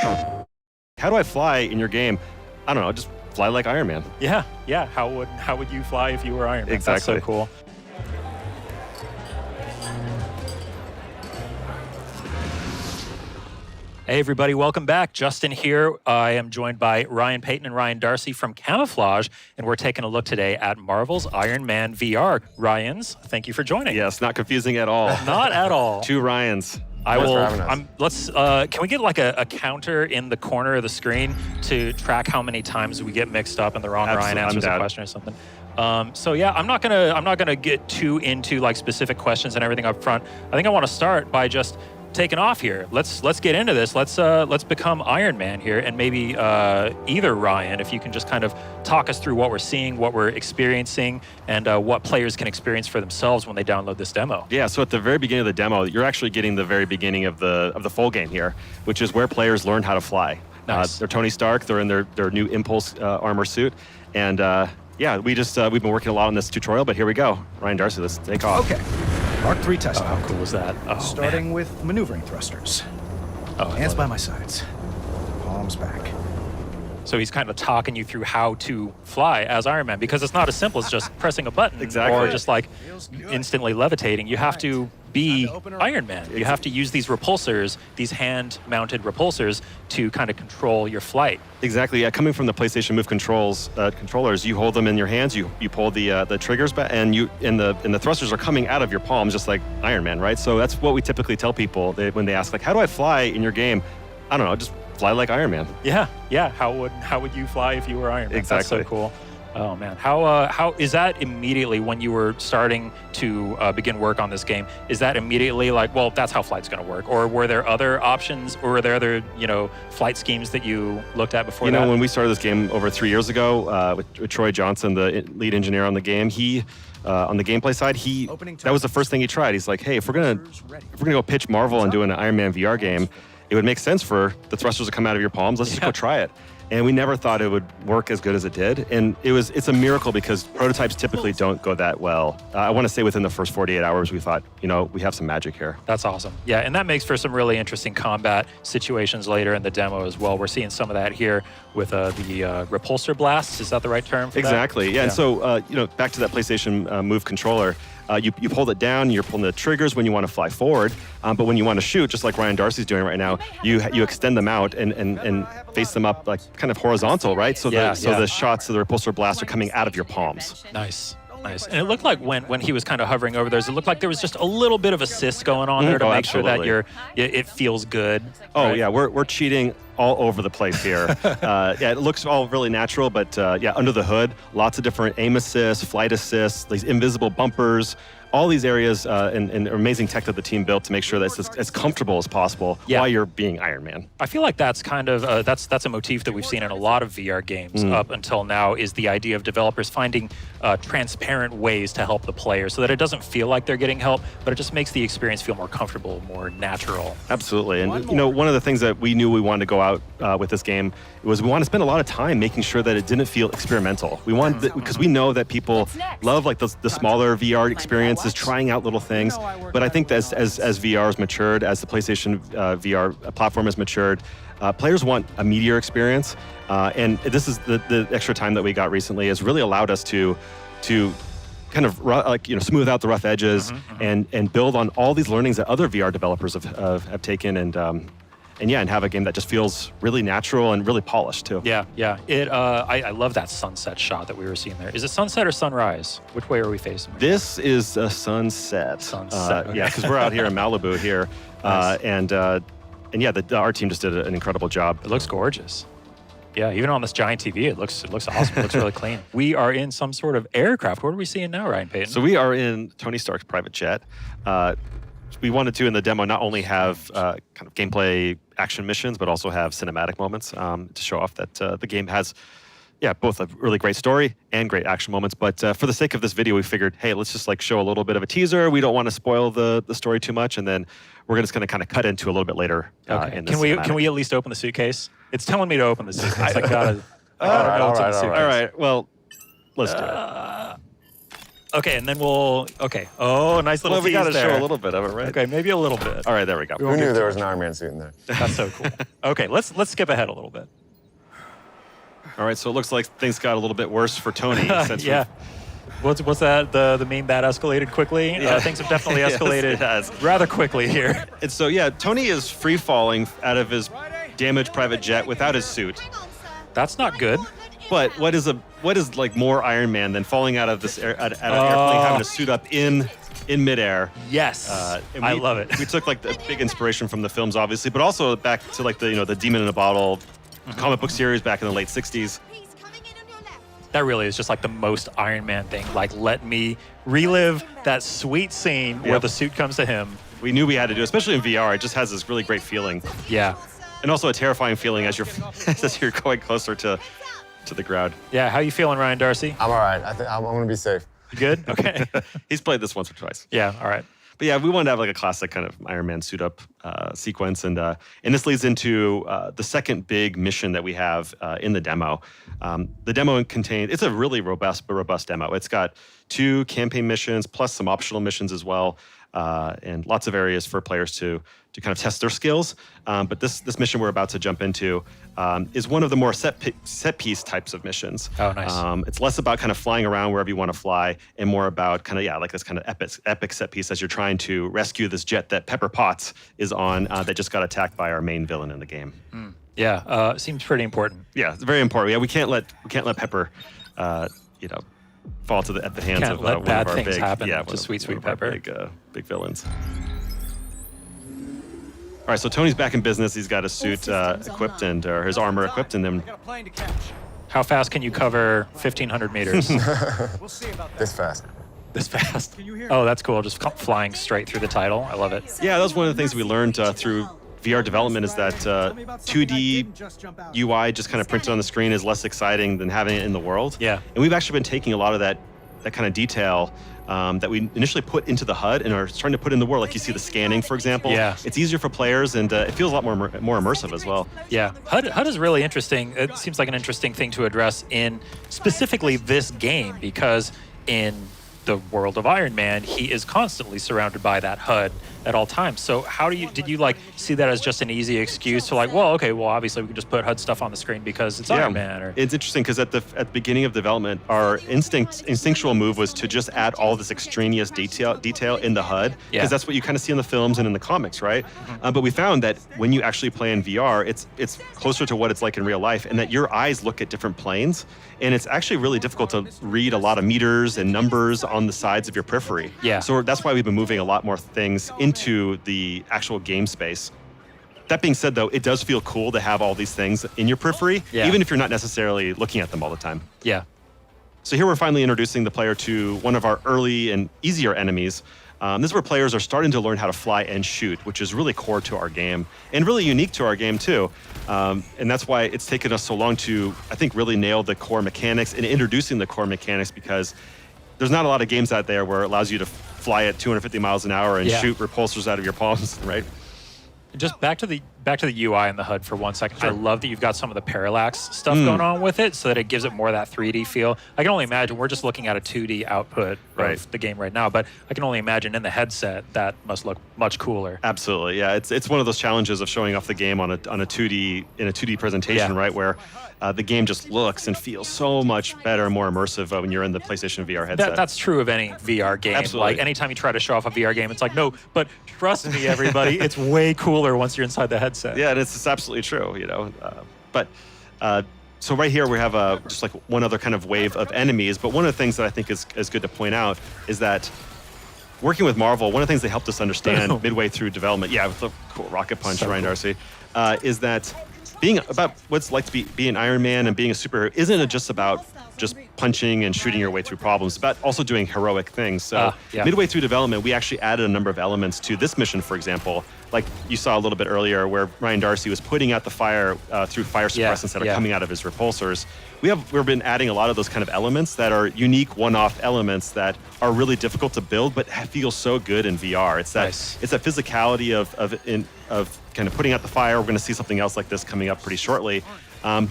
How do I fly in your game? I don't know, just fly like Iron Man. Yeah, yeah. How would you fly if you were Iron Man? Exactly. That's so cool. Hey everybody, welcome back. Justin here. I am joined by Ryan Payton and Ryan Darcy from Camouflage, and we're taking a look today at Marvel's Iron Man VR. Ryans, thank you for joining. Yes, not confusing at all. Not at all. Two Ryans. I will. Can we get like a counter in the corner of the screen to track how many times we get mixed up and the wrong Ryan answers a question or something? So yeah, I'm not gonna get too into like specific questions and everything up front. I think I want to start by just taking off here. Let's get into this. Let's become Iron Man here, and maybe either Ryan, if you can just kind of talk us through what we're seeing, what we're experiencing, and what players can experience for themselves when they download this demo. Yeah. So at the very beginning of the demo, you're actually getting the very beginning of the full game here, which is where players learn how to fly. Nice. They're Tony Stark. They're in their new Impulse armor suit, and yeah, we've been working a lot on this tutorial, but here we go. Ryan Darcy, let's take off. Okay. Mark III test. How cool was that? Oh, Starting with maneuvering thrusters. Hands by my sides. Palms back. So he's kind of talking you through how to fly as Iron Man, because it's not as simple as just pressing a button or just like instantly levitating. You have to be Iron Man. You have to use these repulsors, these hand-mounted repulsors, to kind of control your flight. Exactly. Yeah. Coming from the PlayStation Move controllers, you hold them in your hands. You pull the triggers back, and the thrusters are coming out of your palms, just like Iron Man, right? So that's what we typically tell people when they ask, like, how do I fly in your game? I don't know, just fly like Iron Man. Yeah, yeah. How would you fly if you were Iron Man? Exactly. That's so cool. Oh man, how is that immediately when you were starting to begin work on this game? Is that immediately like, well, that's how flight's going to work, or were there other options, or were there other flight schemes that you looked at before? When we started this game over 3 years ago with Troy Johnson, the lead engineer on the game, he on the gameplay side, that was the first thing he tried. He's like, hey, if we're gonna go pitch Marvel and do an Iron Man VR game, it would make sense for the thrusters to come out of your palms. Let's just go try it. And we never thought it would work as good as it did. And it's a miracle because prototypes typically don't go that well. I want to say within the first 48 hours, we thought, we have some magic here. That's awesome. Yeah, and that makes for some really interesting combat situations later in the demo as well. We're seeing some of that here with the repulsor blasts. Is that the right term for exactly. that? Yeah, and so, back to that PlayStation Move controller, you hold it down, you're pulling the triggers when you want to fly forward, but when you want to shoot, just like Ryan Darcy's doing right now, you extend them out and face them up like kind of horizontal, right? So the shots of the repulsor blast are coming out of your palms. Nice. Nice. And it looked like when he was kind of hovering over those, it looked like there was just a little bit of assist going on there to make sure that it feels good. Oh, right? yeah, we're cheating all over the place here. Yeah, it looks all really natural, but yeah, under the hood, lots of different aim assists, flight assists, these invisible bumpers, all these areas and amazing tech that the team built to make sure that it's as comfortable as possible while you're being Iron Man. I feel like that's kind of that's a motif that we've seen in a lot of VR games up until now, is the idea of developers finding transparent ways to help the player so that it doesn't feel like they're getting help, but it just makes the experience feel more comfortable, more natural. Absolutely. And one of the things that we knew we wanted to go out with this game was we want to spend a lot of time making sure that it didn't feel experimental. We wanted, because we know that people love like the smaller VR experiences, trying out little things. But I think that as VR has matured, as the PlayStation VR platform has matured, players want a meatier experience. And this is the extra time that we got recently has really allowed us to kind of smooth out the rough edges and build on all these learnings that other VR developers have taken and have a game that just feels really natural and really polished too. Yeah, yeah. I love that sunset shot that we were seeing there. Is it sunset or sunrise? Which way are we facing? This is a sunset. Sunset. Okay. Yeah, because we're out here in Malibu here, nice. And yeah, our team just did an incredible job. It looks gorgeous. Yeah, even on this giant TV, it looks awesome. It looks really clean. We are in some sort of aircraft. What are we seeing now, Ryan Payton? So we are in Tony Stark's private jet. We wanted to, in the demo, not only have kind of gameplay action missions, but also have cinematic moments to show off that the game has, both a really great story and great action moments. But for the sake of this video, we figured, hey, let's just like show a little bit of a teaser. We don't want to spoil the story too much, and then we're just going to kind of cut into a little bit later. In the can we at least open the suitcase? It's telling me to open the suitcase. I gotta all right. Well, let's do it. Okay, and then we'll. Okay. Oh, nice little Well, we tease got to there. show a little bit of it, right? Okay, maybe a little bit. All right, there we go. Who knew there was an Iron Man suit in there? That's so cool. Okay, let's skip ahead a little bit. All right, so it looks like things got a little bit worse for Tony. Since Yeah. What's that? The meme that escalated quickly? Yeah. Things have definitely Yes, escalated it has. rather quickly here. And so, yeah, Tony is free falling out of his damaged private jet without his suit. That's not good. But what is like more Iron Man than falling out of this out of airplane, having to suit up in midair? Yes. And I love it. We took like the big inspiration from the films, obviously, but also back to like the Demon in a Bottle comic book series back in the late '60s. That really is just like the most Iron Man thing. Like, let me relive that sweet scene where Yep. the suit comes to him. We knew we had to do, especially in VR. It just has this really great feeling, Yeah. and also a terrifying feeling as you're as you're going closer to the ground. Yeah. How you feeling, Ryan Darcy? I'm all right. I think I'm going to be safe. You good? Okay. He's played this once or twice. Yeah. All right. But yeah, we wanted to have like a classic kind of Iron Man suit up sequence, and this leads into the second big mission that we have in the demo. The demo contains, it's a really robust demo. It's got 2 campaign missions plus some optional missions as well, and lots of areas for players to kind of test their skills. But this mission we're about to jump into is one of the more set piece types of missions. Oh, nice. It's less about kind of flying around wherever you want to fly, and more about kind of like this kind of epic set piece as you're trying to rescue this jet that Pepper Potts is on that just got attacked by our main villain in the game. Yeah. Seems pretty important. Yeah, it's very important. Yeah, we can't let Pepper, fall at the hands Can't of let one bad of our things big, happen yeah, to one of- Sweet one of our Pepper. big villains. All right, so Tony's back in business. He's got his suit equipped or his armor equipped, and then Got a plane to catch. How fast can you cover 1,500 meters? We'll see about that. This fast. This fast. Can you hear Oh, that's cool. Just flying straight through the title. I love it. yeah, that was one of the things we learned through VR development is that 2D UI just kind of printed on the screen is less exciting than having it in the world. Yeah. And we've actually been taking a lot of that kind of detail that we initially put into the HUD and are starting to put in the world. Like you see the scanning, for example. Yeah. It's easier for players, and it feels a lot more immersive as well. Yeah, HUD is really interesting. It seems like an interesting thing to address in specifically this game, because in the world of Iron Man, he is constantly surrounded by that HUD at all times. So how did you like see that as just an easy excuse to like, well, okay, well, obviously we can just put HUD stuff on the screen because it's Iron Man? Or It's interesting because at the beginning of development, our instinctual move was to just add all this extraneous detail in the HUD, because Yeah. that's what you kind of see in the films and in the comics, right? But we found that when you actually play in VR, it's closer to what it's like in real life, and that your eyes look at different planes, and it's actually really difficult to read a lot of meters and numbers on the sides of your periphery. Yeah. So that's why we've been moving a lot more things into the actual game space. That being said, though, it does feel cool to have all these things in your periphery, Yeah. even if you're not necessarily looking at them all the time. yeah, So here we're finally introducing the player to one of our early and easier enemies. This is where players are starting to learn how to fly and shoot, which is really core to our game and really unique to our game too. And that's why it's taken us so long to, I think, really nail the core mechanics and introducing the core mechanics, because there's not a lot of games out there where it allows you to fly at 250 miles an hour and Yeah. shoot repulsors out of your palms, right? just back to the UI and the HUD for 1 second. Sure. I love that you've got some of the parallax stuff going on with it, so that it gives it more of that 3D feel. I can only imagine we're just looking at a 2D output Right. of the game right now, but I can only imagine in the headset that must look much cooler. Absolutely, yeah. It's one of those challenges of showing off the game on a 2D presentation, Yeah. right? Where the game just looks and feels so much better and more immersive when you're in the PlayStation VR headset. That's true of any VR game. Absolutely. Like anytime you try to show off a VR game, it's like, no, but trust me, everybody, it's way cooler once you're inside the headset. Yeah, and it's absolutely true, So right here we have just like one other kind of wave of enemies. But one of the things that I think is good to point out is that working with Marvel, one of the things they helped us understand midway through development, with the cool rocket punch, So Ryan cool. Darcy, is that being about what's like to be an Iron Man and being a superhero isn't just about just punching and shooting your way through problems. It's about also doing heroic things. So Yeah. midway through development, we actually added a number of elements to this mission, for example. Like you saw a little bit earlier where Ryan Darcy was putting out the fire through fire suppressants that are coming out of his repulsors. We've been adding a lot of those kind of elements that are unique one-off elements that are really difficult to build but feel so good in VR. It's that Nice. it's that physicality of kind of putting out the fire. We're going to see something else like this coming up pretty shortly.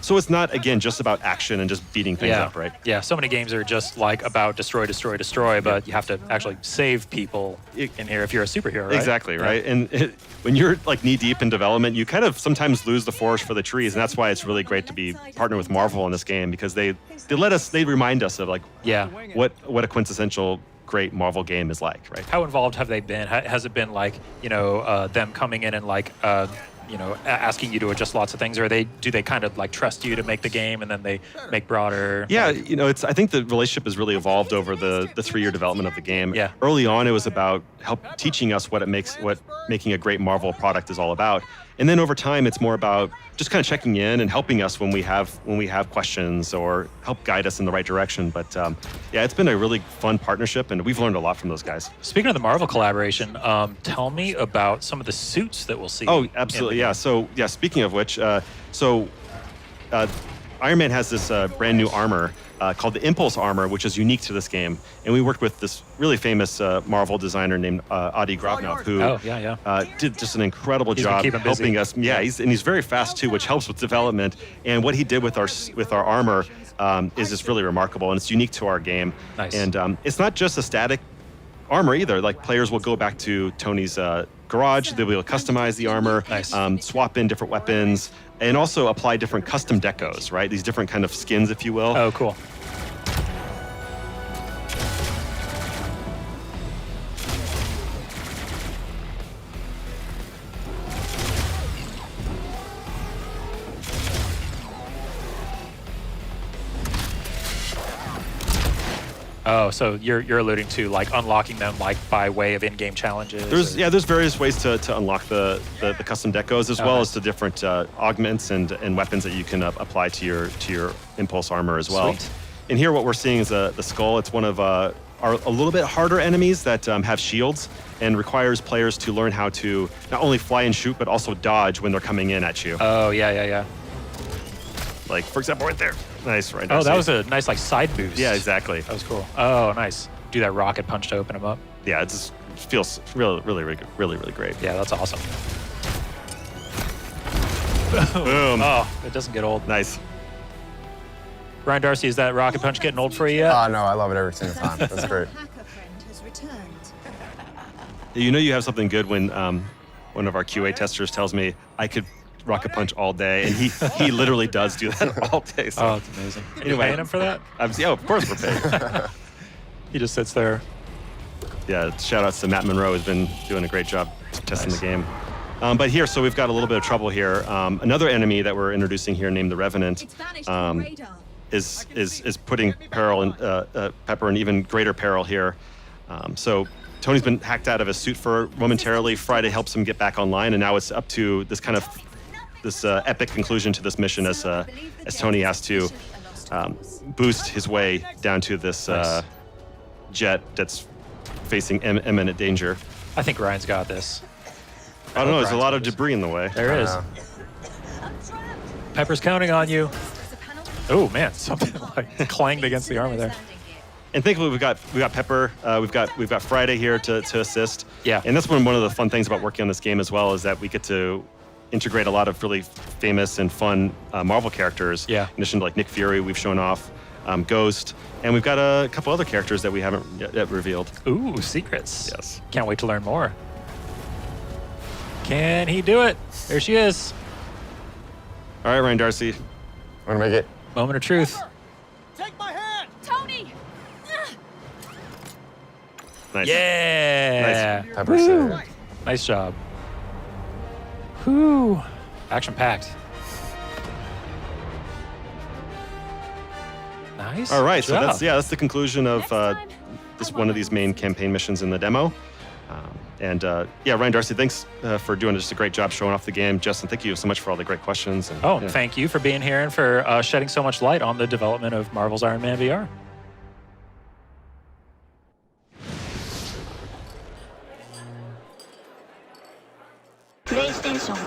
So it's not, again, just about action and just beating things up, right? Yeah, so many games are just like about destroy, destroy, destroy, but you have to actually save people in here if you're a superhero, right? Exactly, right? And when you're like knee deep in development, you kind of sometimes lose the forest for the trees, and that's why it's really great to be partnered with Marvel in this game, because they remind us of like what a quintessential great Marvel game is like, right? How involved have they been? Has it been like, them coming in and like, asking you to adjust lots of things, or do they kind of like trust you to make the game and then they make broader? Yeah, I think the relationship has really evolved over the 3-year development of the game. Yeah. Early on, it was about teaching us what making a great Marvel product is all about. And then over time, it's more about just kind of checking in and helping us when we have questions or help guide us in the right direction. But yeah, it's been a really fun partnership, and we've learned a lot from those guys. Speaking of the Marvel collaboration, tell me about some of the suits that we'll see. Oh, absolutely, yeah. So yeah, speaking of which, Iron Man has this brand new armor called the Impulse Armor, which is unique to this game. And we worked with this really famous Marvel designer named Adi Gravnov, who did just an incredible job helping us. Yeah, he's very fast too, which helps with development. And what he did with our armor is just really remarkable, and it's unique to our game. Nice. And it's not just a static armor either. Like, players will go back to Tony's garage, they'll be able to customize the armor, swap in different weapons, and also apply different custom decos, right? These different kind of skins, if you will. Oh, cool. Oh, so you're alluding to like unlocking them like by way of in-game challenges? There's various ways to unlock the custom decos, as well as the different augments and weapons that you can apply to your Impulse armor as well. Sweet. And here what we're seeing is the Skull. It's one of a little bit harder enemies that have shields, and requires players to learn how to not only fly and shoot, but also dodge when they're coming in at you. Oh, yeah. Like, for example, right there. Nice, right? Oh, that was a nice like side boost. Yeah, exactly. That was cool. Oh, nice. Do that rocket punch to open them up. Yeah, it just feels really great. Yeah, that's awesome. Boom. Oh, it doesn't get old. Nice. Ryan Darcy, is that rocket punch getting old for you yet? Oh, no, I love it every single time. That's great. You have something good when one of our QA testers tells me I could rocket punch all day, and he literally does do that all day. So. Oh, it's amazing. Anyway, you paying him for that? Yeah, of course we're paying. He just sits there. Yeah, shout outs to Matt Monroe, who's been doing a great job testing the game. But here, so we've got a little bit of trouble here. Another enemy that we're introducing here, named the Revenant, is putting Pepper in even greater peril here. So Tony's been hacked out of his suit for momentarily. Friday helps him get back online, and now it's up to this kind of epic conclusion to this mission as Tony has to boost his way down to this jet that's facing imminent danger. I think Ryan's got this. I don't know. There's a lot of debris in the way. There is. Pepper's counting on you. Oh man, something like clanged against the armor there. And thankfully, we've got Pepper, we've got Friday here to assist. Yeah. And that's one of the fun things about working on this game as well, is that we get to integrate a lot of really famous and fun Marvel characters. Yeah. In addition to like Nick Fury, we've shown off Ghost, and we've got a couple other characters that we haven't yet revealed. Ooh, secrets. Yes. Can't wait to learn more. Can he do it? There she is. All right, Ryan Darcy. Want to make it? Moment of truth. Take my hand! Tony! Nice. Yeah. Nice. Pepper saved. Nice job. Whew. Action-packed. Nice. All right, Good so job. that's the conclusion of one of these main campaign missions in the demo. Ryan Darcy, thanks for doing just a great job showing off the game. Justin, thank you so much for all the great questions. And, Thank you for being here and for shedding so much light on the development of Marvel's Iron Man VR. PlayStation